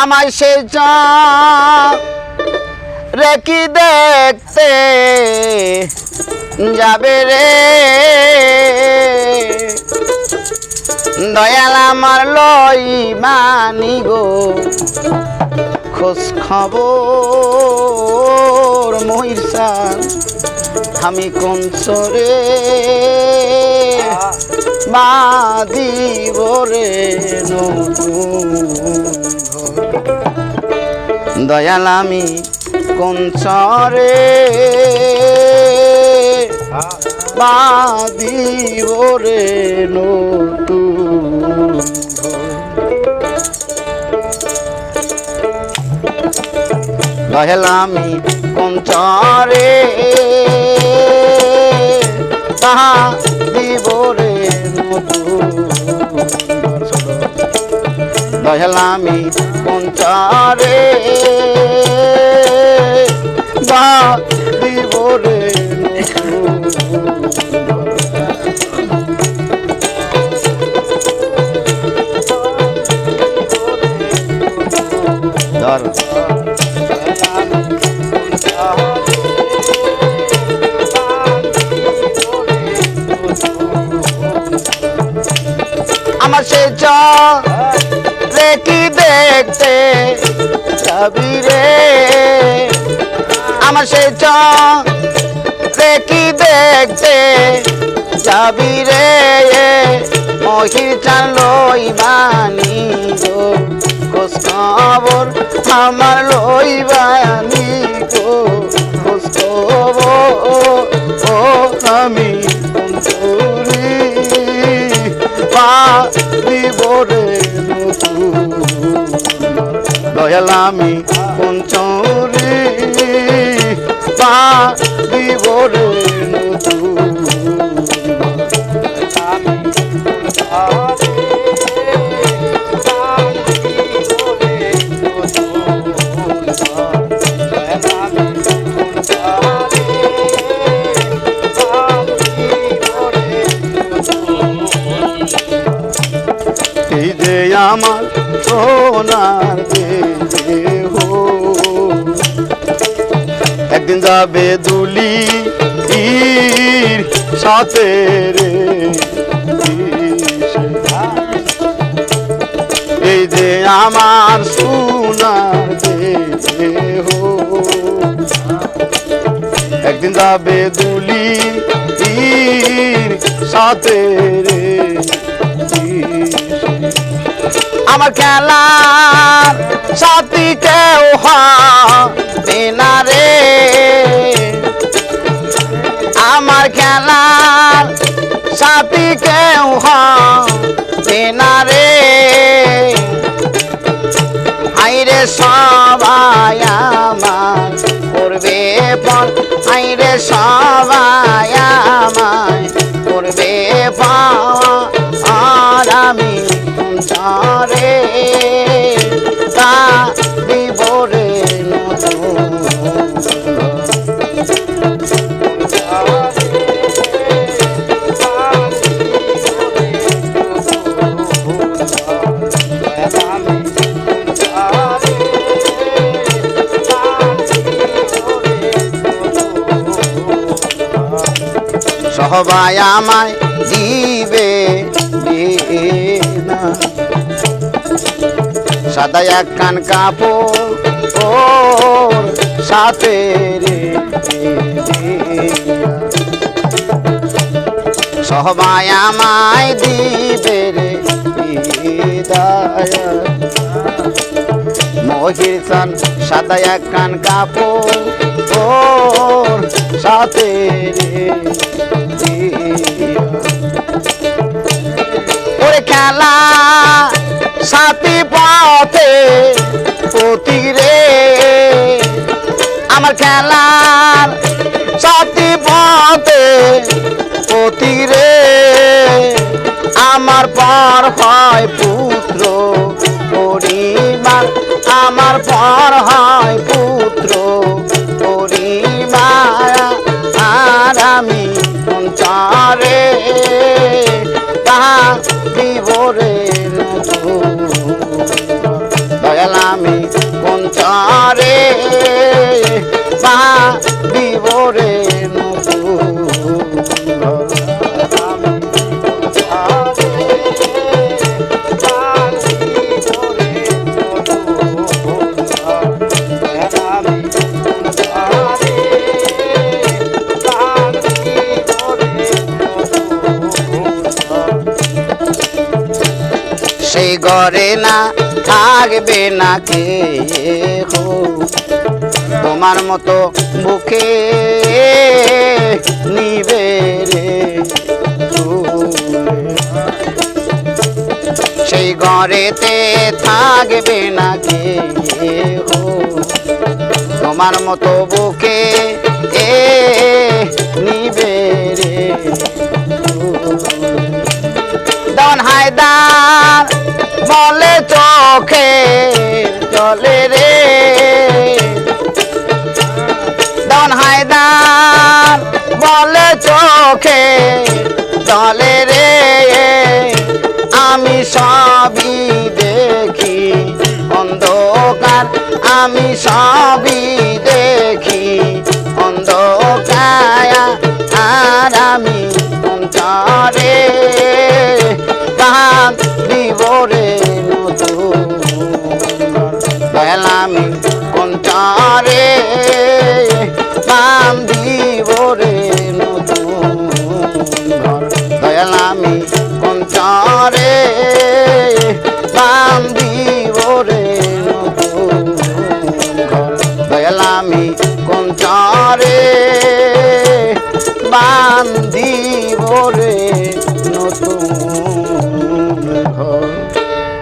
আমায় সে রেখি দেখতে যাবে রে দয়াল আমার লই মানি গো খোঁজ খবর মহিষার আমি কোন চরে বাঁধিব রে নতুন দয়াল আমি কোন চরে বাঁধিব রে নতুন দয়াল আমি কোন চরে বাঁধিব রে নতুন দয়াল আমি কোন চরে বাঁধিব রে আমার সে রেখি দেখতে যাবি রে আমার সে রেখি দেখতে যাবি রে মহির চান লই বানি গো খোঁজ খবর আমার লই বানি গো খোঁজ খবর ও আমি বাঁধিব রে নতুন দয়াল আমি কোন চরে বাঁধিব রে নতুন এই যে আমার সোনার দেহ একদিন যাবে দুলি সাথে রে এই যে আমার সোনার দেহ একদিন যাবে দুলি সাথে রে আমার খেলার সাথী কেউ হবে না রে আমার খেলার সাথী কেউ হবে না রে আইরে সবাই আমার করবে পর আইরে সবাই আমায় করবে পাওয়া আর আমি চরে বাঁধিব রে নতুন সবাই আমায় দিবে না সাদা একখান কাপড় সাথে রে সবাই আমায় দিবে রে মহির চান সাদা একখান কাপড় সাথে রে ওরে খেলা সাথী পথে পতি রে আমার খেলার সাথী পথে পতি রে আমার পর হয় পুত্র পরিবার আমার পর হয় পুত্র পরিবার আর আমি সঞ্চারে বাঁধিব রে দয়াল আমি চারে দিব রে নতুন ঘর। আমি চারে দিব রে নতুন ঘর। আমি চারে সেই ঘরে না থাকবে না কে হো তোমার মতো বুকে নিবে রে চুলে। সেই ঘরেতে থাকবে না কে হো তোমার মতো বুকে নিবে রে দন হায়দার বলে চোখে চলে রে দন হায়দার বলে চোখে চলে রে আমি সবই দেখি অন্ধকার আমি সবই দেখি অন্ধকার আর আমি অন্তরে দিব রে নতুন দয়াল আমি অন্তরে দিব রে নতুন ঘর। দয়াল আমি অন্তরে দিব রে নতুন ঘর। দয়াল আমি অন্তরে বান্ধিব রে নতুন